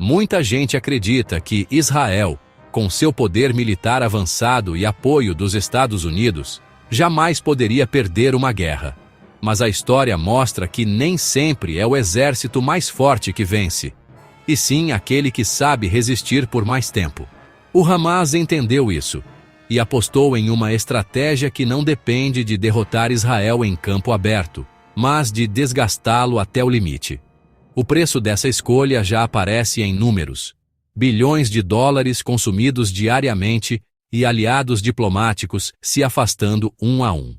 Muita gente acredita que Israel, com seu poder militar avançado e apoio dos Estados Unidos, jamais poderia perder uma guerra. Mas a história mostra que nem sempre é o exército mais forte que vence, e sim aquele que sabe resistir por mais tempo. O Hamas entendeu isso e apostou em uma estratégia que não depende de derrotar Israel em campo aberto, mas de desgastá-lo até o limite. O preço dessa escolha já aparece em números: bilhões de dólares consumidos diariamente e aliados diplomáticos se afastando um a um.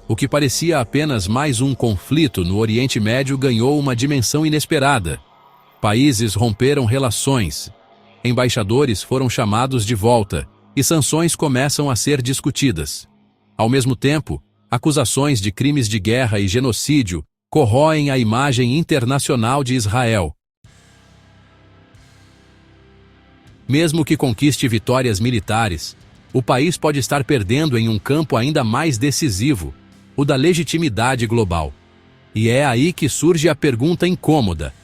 O que parecia apenas mais um conflito no Oriente Médio ganhou uma dimensão inesperada. Países romperam relações, embaixadores foram chamados de volta e sanções começam a ser discutidas. Ao mesmo tempo, acusações de crimes de guerra e genocídio corroem a imagem internacional de Israel. Mesmo que conquiste vitórias militares, o país pode estar perdendo em um campo ainda mais decisivo, o da legitimidade global. E é aí que surge a pergunta incômoda: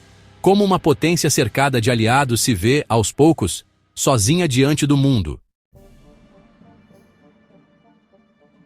como uma potência cercada de aliados se vê, aos poucos, sozinha diante do mundo?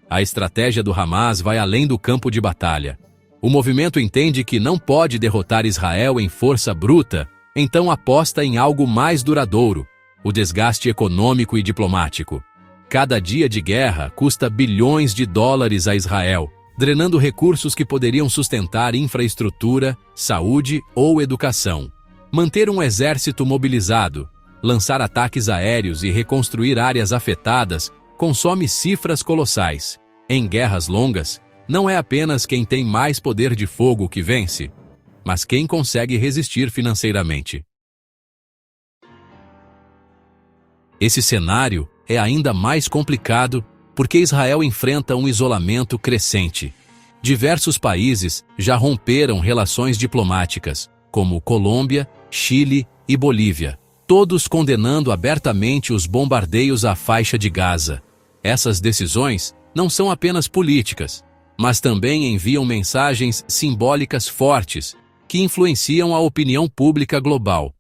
A estratégia do Hamas vai além do campo de batalha. O movimento entende que não pode derrotar Israel em força bruta, então aposta em algo mais duradouro: o desgaste econômico e diplomático. Cada dia de guerra custa bilhões de dólares a Israel, drenando recursos que poderiam sustentar infraestrutura, saúde ou educação. Manter um exército mobilizado, lançar ataques aéreos e reconstruir áreas afetadas consome cifras colossais. Em guerras longas, não é apenas quem tem mais poder de fogo que vence, mas quem consegue resistir financeiramente. Esse cenário é ainda mais complicado porque Israel enfrenta um isolamento crescente. Diversos países já romperam relações diplomáticas, como Colômbia, Chile e Bolívia, todos condenando abertamente os bombardeios à faixa de Gaza. Essas decisões não são apenas políticas, mas também enviam mensagens simbólicas fortes que influenciam a opinião pública global.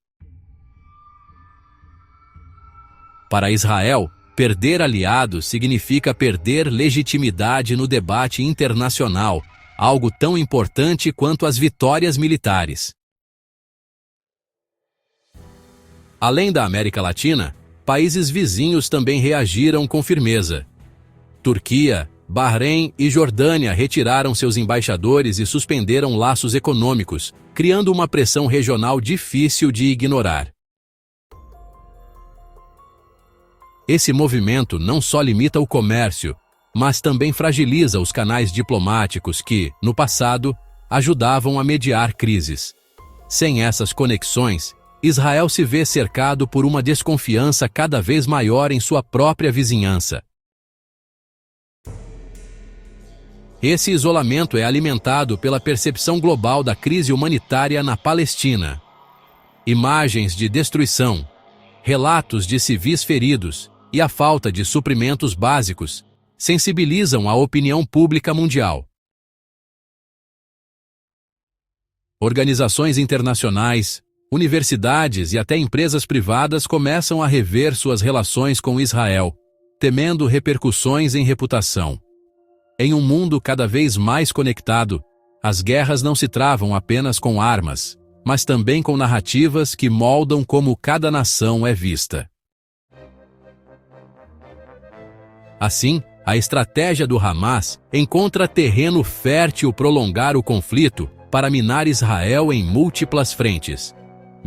Para Israel, perder aliados significa perder legitimidade no debate internacional, algo tão importante quanto as vitórias militares. Além da América Latina, países vizinhos também reagiram com firmeza. Turquia, Bahrein e Jordânia retiraram seus embaixadores e suspenderam laços econômicos, criando uma pressão regional difícil de ignorar. Esse movimento não só limita o comércio, mas também fragiliza os canais diplomáticos que, no passado, ajudavam a mediar crises. Sem essas conexões, Israel se vê cercado por uma desconfiança cada vez maior em sua própria vizinhança. Esse isolamento é alimentado pela percepção global da crise humanitária na Palestina. Imagens de destruição, relatos de civis feridos e a falta de suprimentos básicos sensibilizam a opinião pública mundial. Organizações internacionais, universidades e até empresas privadas começam a rever suas relações com Israel, temendo repercussões em reputação. Em um mundo cada vez mais conectado, as guerras não se travam apenas com armas, mas também com narrativas que moldam como cada nação é vista. Assim, a estratégia do Hamas encontra terreno fértil prolongar o conflito para minar Israel em múltiplas frentes.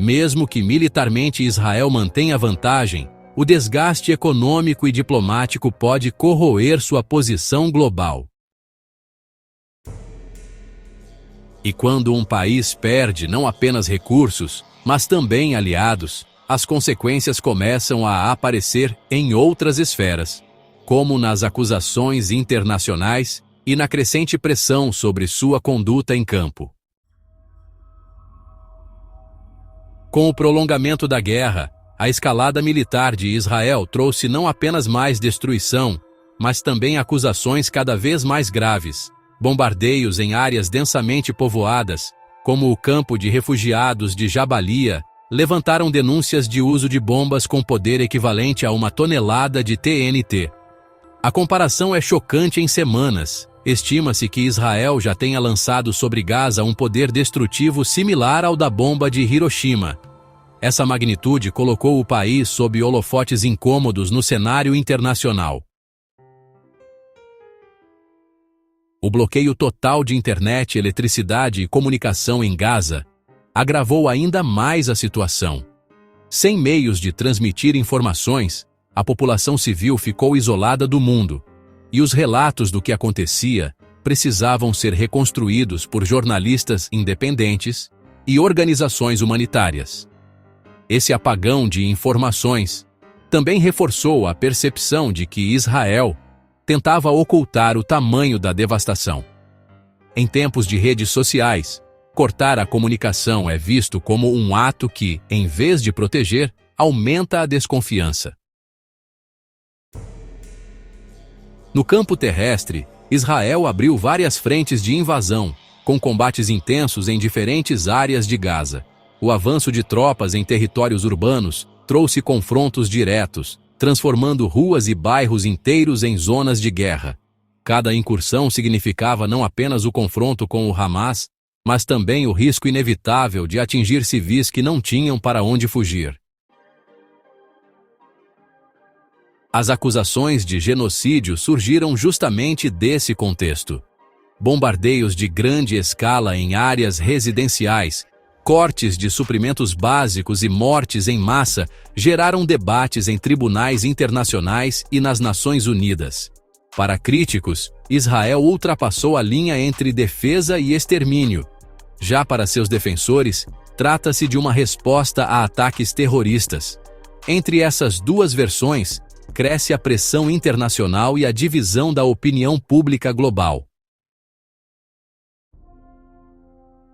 Mesmo que militarmente Israel mantenha vantagem, o desgaste econômico e diplomático pode corroer sua posição global. E quando um país perde não apenas recursos, mas também aliados, as consequências começam a aparecer em outras esferas, como nas acusações internacionais e na crescente pressão sobre sua conduta em campo. Com o prolongamento da guerra, a escalada militar de Israel trouxe não apenas mais destruição, mas também acusações cada vez mais graves, bombardeios em áreas densamente povoadas, como o campo de refugiados de Jabalia, levantaram denúncias de uso de bombas com poder equivalente a 1 tonelada de TNT. A comparação é chocante em semanas. Estima-se que Israel já tenha lançado sobre Gaza um poder destrutivo similar ao da bomba de Hiroshima. Essa magnitude colocou o país sob holofotes incômodos no cenário internacional. O bloqueio total de internet, eletricidade e comunicação em Gaza agravou ainda mais a situação. Sem meios de transmitir informações, a população civil ficou isolada do mundo, e os relatos do que acontecia precisavam ser reconstruídos por jornalistas independentes e organizações humanitárias. Esse apagão de informações também reforçou a percepção de que Israel tentava ocultar o tamanho da devastação. Em tempos de redes sociais, cortar a comunicação é visto como um ato que, em vez de proteger, aumenta a desconfiança. No campo terrestre, Israel abriu várias frentes de invasão, com combates intensos em diferentes áreas de Gaza. O avanço de tropas em territórios urbanos trouxe confrontos diretos, transformando ruas e bairros inteiros em zonas de guerra. Cada incursão significava não apenas o confronto com o Hamas, mas também o risco inevitável de atingir civis que não tinham para onde fugir. As acusações de genocídio surgiram justamente desse contexto. Bombardeios de grande escala em áreas residenciais, cortes de suprimentos básicos e mortes em massa geraram debates em tribunais internacionais e nas Nações Unidas. Para críticos, Israel ultrapassou a linha entre defesa e extermínio. Já para seus defensores, trata-se de uma resposta a ataques terroristas. Entre essas duas versões, cresce a pressão internacional e a divisão da opinião pública global.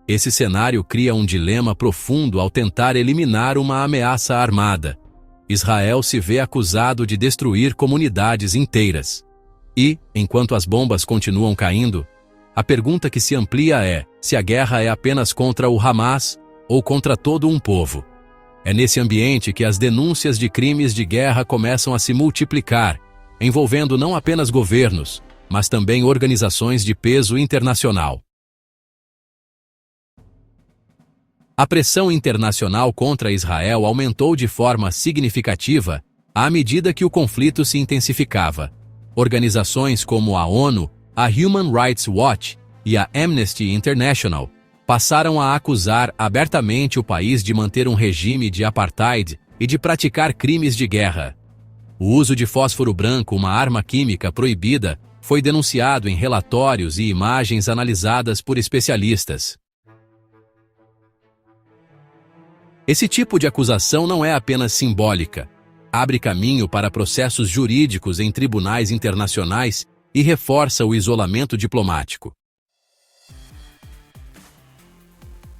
Esse cenário cria um dilema profundo ao tentar eliminar uma ameaça armada. Israel se vê acusado de destruir comunidades inteiras. E, enquanto as bombas continuam caindo, a pergunta que se amplia é se a guerra é apenas contra o Hamas ou contra todo um povo. É nesse ambiente que as denúncias de crimes de guerra começam a se multiplicar, envolvendo não apenas governos, mas também organizações de peso internacional. A pressão internacional contra Israel aumentou de forma significativa à medida que o conflito se intensificava. Organizações como a ONU, a Human Rights Watch e a Amnesty International passaram a acusar abertamente o país de manter um regime de apartheid e de praticar crimes de guerra. O uso de fósforo branco, uma arma química proibida, foi denunciado em relatórios e imagens analisadas por especialistas. Esse tipo de acusação não é apenas simbólica. Abre caminho para processos jurídicos em tribunais internacionais e reforça o isolamento diplomático.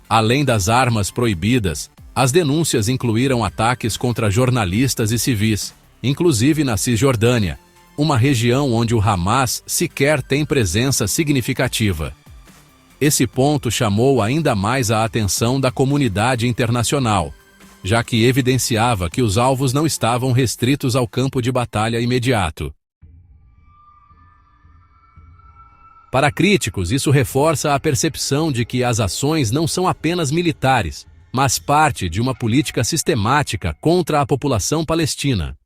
Além das armas proibidas, as denúncias incluíram ataques contra jornalistas e civis, inclusive na Cisjordânia, uma região onde o Hamas sequer tem presença significativa. Esse ponto chamou ainda mais a atenção da comunidade internacional, já que evidenciava que os alvos não estavam restritos ao campo de batalha imediato. Para críticos, isso reforça a percepção de que as ações não são apenas militares, mas parte de uma política sistemática contra a população palestina.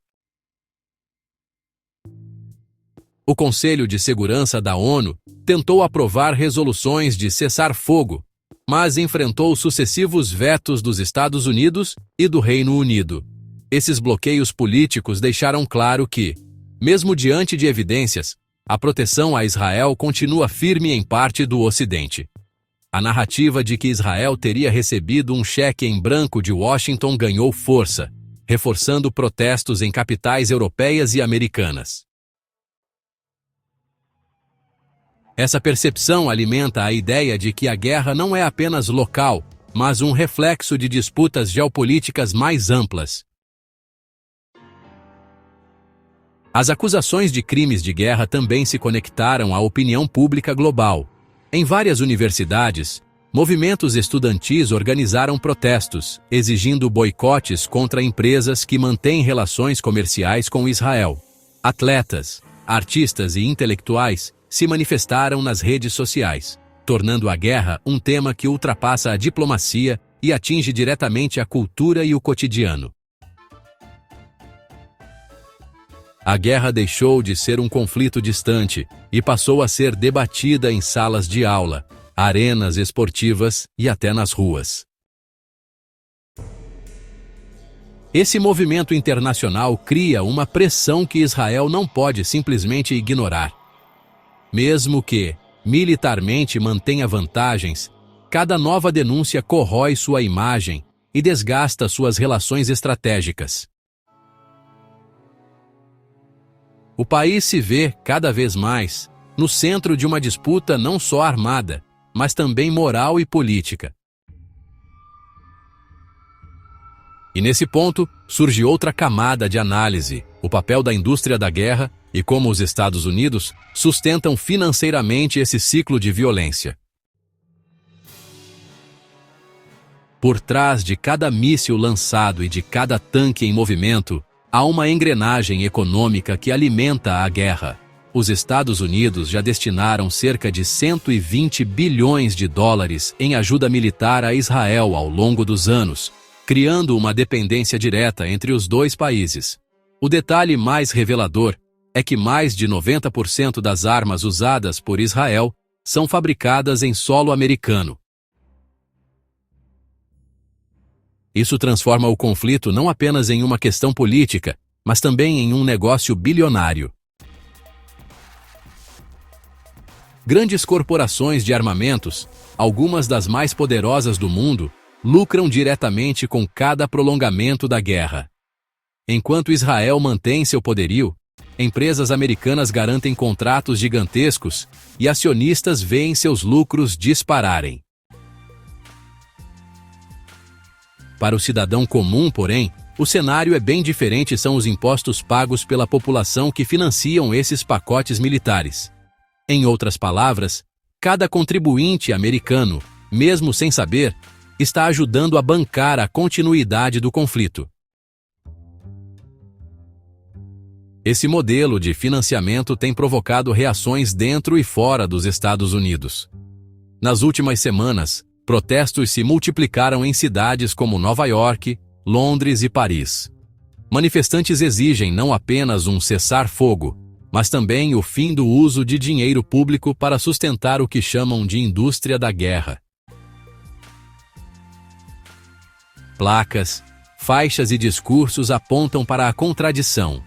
O Conselho de Segurança da ONU tentou aprovar resoluções de cessar-fogo, mas enfrentou sucessivos vetos dos Estados Unidos e do Reino Unido. Esses bloqueios políticos deixaram claro que, mesmo diante de evidências, a proteção a Israel continua firme em parte do Ocidente. A narrativa de que Israel teria recebido um cheque em branco de Washington ganhou força, reforçando protestos em capitais europeias e americanas. Essa percepção alimenta a ideia de que a guerra não é apenas local, mas um reflexo de disputas geopolíticas mais amplas. As acusações de crimes de guerra também se conectaram à opinião pública global. Em várias universidades, Movimentos estudantis organizaram protestos, exigindo boicotes contra empresas que mantêm relações comerciais com Israel. Atletas, artistas e intelectuais se manifestaram nas redes sociais, tornando a guerra um tema que ultrapassa a diplomacia e atinge diretamente a cultura e o cotidiano. A guerra deixou de ser um conflito distante e passou a ser debatida em salas de aula, arenas esportivas e até nas ruas. Esse movimento internacional cria uma pressão que Israel não pode simplesmente ignorar. Mesmo que, militarmente, mantenha vantagens, cada nova denúncia corrói sua imagem e desgasta suas relações estratégicas. O país se vê, cada vez mais, no centro de uma disputa não só armada, mas também moral e política. E nesse ponto, surge outra camada de análise, o papel da indústria da guerra e como os Estados Unidos sustentam financeiramente esse ciclo de violência. Por trás de cada míssil lançado e de cada tanque em movimento, há uma engrenagem econômica que alimenta a guerra. Os Estados Unidos já destinaram cerca de 120 bilhões de dólares em ajuda militar a Israel ao longo dos anos, criando uma dependência direta entre os dois países. O detalhe mais revelador é que mais de 90% das armas usadas por Israel são fabricadas em solo americano. Isso transforma o conflito não apenas em uma questão política, mas também em um negócio bilionário. Grandes corporações de armamentos, algumas das mais poderosas do mundo, lucram diretamente com cada prolongamento da guerra. Enquanto Israel mantém seu poderio, empresas americanas garantem contratos gigantescos e acionistas veem seus lucros dispararem. Para o cidadão comum, porém, o cenário é bem diferente. São os impostos pagos pela população que financiam esses pacotes militares. Em outras palavras, cada contribuinte americano, mesmo sem saber, está ajudando a bancar a continuidade do conflito. Esse modelo de financiamento tem provocado reações dentro e fora dos Estados Unidos. Nas últimas semanas, protestos se multiplicaram em cidades como Nova York, Londres e Paris. Manifestantes exigem não apenas um cessar-fogo, mas também o fim do uso de dinheiro público para sustentar o que chamam de indústria da guerra. Placas, faixas e discursos apontam para a contradição.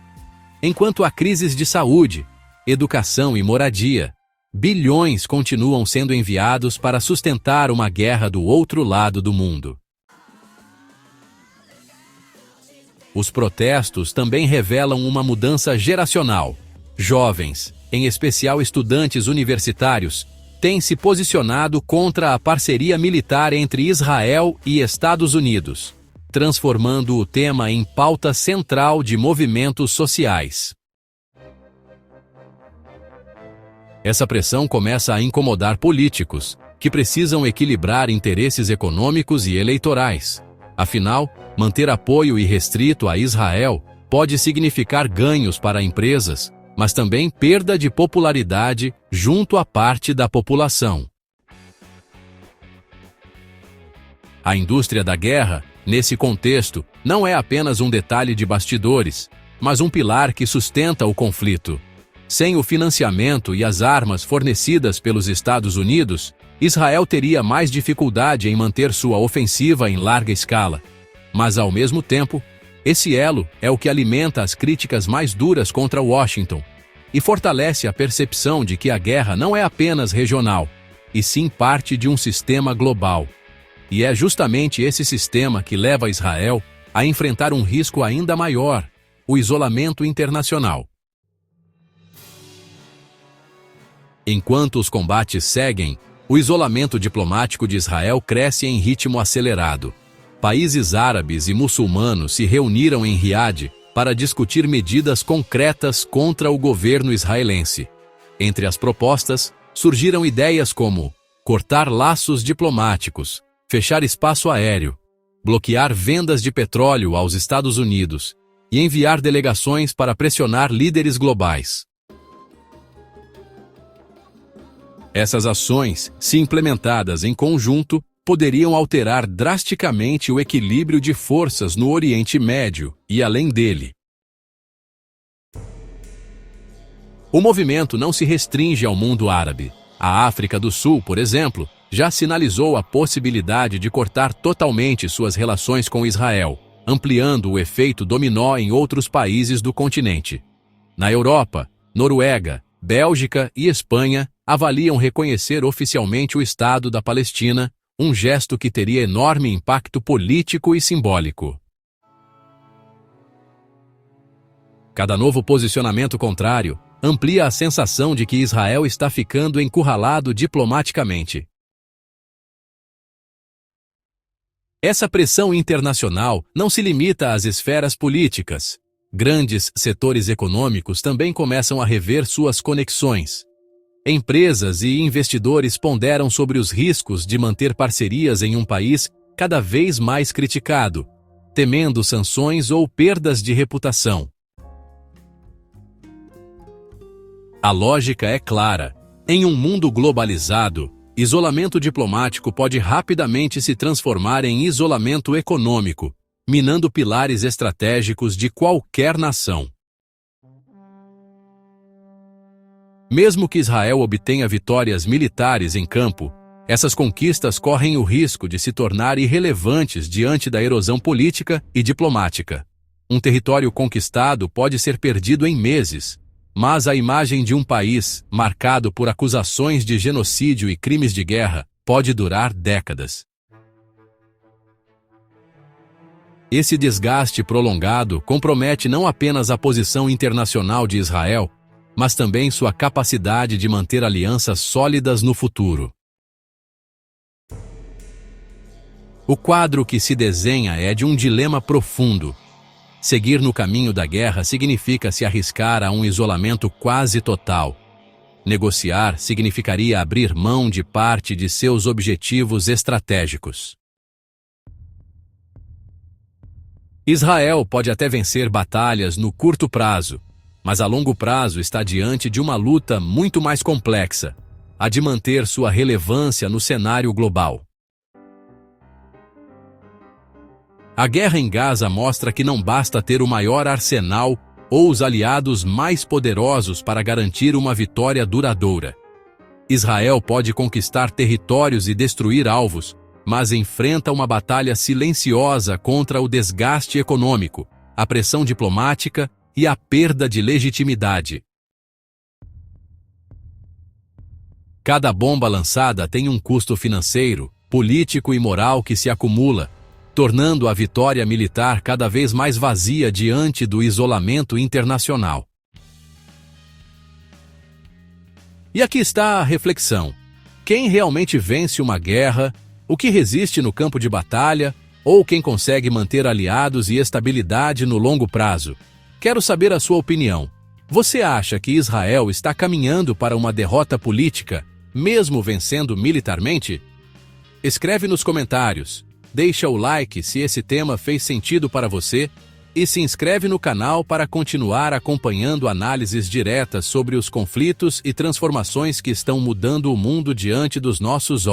Enquanto há crises de saúde, educação e moradia, bilhões continuam sendo enviados para sustentar uma guerra do outro lado do mundo. Os protestos também revelam uma mudança geracional. Jovens, em especial estudantes universitários, têm se posicionado contra a parceria militar entre Israel e Estados Unidos, transformando o tema em pauta central de movimentos sociais. Essa pressão começa a incomodar políticos, que precisam equilibrar interesses econômicos e eleitorais. Afinal, manter apoio irrestrito a Israel pode significar ganhos para empresas, mas também perda de popularidade junto à parte da população. A indústria da guerra, nesse contexto, não é apenas um detalhe de bastidores, mas um pilar que sustenta o conflito. Sem o financiamento e as armas fornecidas pelos Estados Unidos, Israel teria mais dificuldade em manter sua ofensiva em larga escala. Mas, ao mesmo tempo, esse elo é o que alimenta as críticas mais duras contra Washington e fortalece a percepção de que a guerra não é apenas regional, e sim parte de um sistema global. E é justamente esse sistema que leva Israel a enfrentar um risco ainda maior: o isolamento internacional. Enquanto os combates seguem, o isolamento diplomático de Israel cresce em ritmo acelerado. Países árabes e muçulmanos se reuniram em Riad para discutir medidas concretas contra o governo israelense. Entre as propostas, surgiram ideias como cortar laços diplomáticos, fechar espaço aéreo, bloquear vendas de petróleo aos Estados Unidos e enviar delegações para pressionar líderes globais. Essas ações, se implementadas em conjunto, poderiam alterar drasticamente o equilíbrio de forças no Oriente Médio e além dele. O movimento não se restringe ao mundo árabe. A África do Sul, por exemplo, já sinalizou a possibilidade de cortar totalmente suas relações com Israel, ampliando o efeito dominó em outros países do continente. Na Europa, Noruega, Bélgica e Espanha avaliam reconhecer oficialmente o Estado da Palestina, um gesto que teria enorme impacto político e simbólico. Cada novo posicionamento contrário amplia a sensação de que Israel está ficando encurralado diplomaticamente. Essa pressão internacional não se limita às esferas políticas. Grandes setores econômicos também começam a rever suas conexões. Empresas e investidores ponderam sobre os riscos de manter parcerias em um país cada vez mais criticado, temendo sanções ou perdas de reputação. A lógica é clara. Em um mundo globalizado, isolamento diplomático pode rapidamente se transformar em isolamento econômico, minando pilares estratégicos de qualquer nação. Mesmo que Israel obtenha vitórias militares em campo, essas conquistas correm o risco de se tornar irrelevantes diante da erosão política e diplomática. Um território conquistado pode ser perdido em meses, mas a imagem de um país marcado por acusações de genocídio e crimes de guerra pode durar décadas. Esse desgaste prolongado compromete não apenas a posição internacional de Israel, mas também sua capacidade de manter alianças sólidas no futuro. O quadro que se desenha é de um dilema profundo. Seguir no caminho da guerra significa se arriscar a um isolamento quase total. Negociar significaria abrir mão de parte de seus objetivos estratégicos. Israel pode até vencer batalhas no curto prazo, mas a longo prazo está diante de uma luta muito mais complexa, a de manter sua relevância no cenário global. A guerra em Gaza mostra que não basta ter o maior arsenal ou os aliados mais poderosos para garantir uma vitória duradoura. Israel pode conquistar territórios e destruir alvos, mas enfrenta uma batalha silenciosa contra o desgaste econômico, a pressão diplomática e a perda de legitimidade. Cada bomba lançada tem um custo financeiro, político e moral que se acumula, tornando a vitória militar cada vez mais vazia diante do isolamento internacional. E aqui está a reflexão. Quem realmente vence uma guerra, o que resiste no campo de batalha, ou quem consegue manter aliados e estabilidade no longo prazo? Quero saber a sua opinião. Você acha que Israel está caminhando para uma derrota política, mesmo vencendo militarmente? Escreve nos comentários, deixa o like se esse tema fez sentido para você e se inscreve no canal para continuar acompanhando análises diretas sobre os conflitos e transformações que estão mudando o mundo diante dos nossos olhos.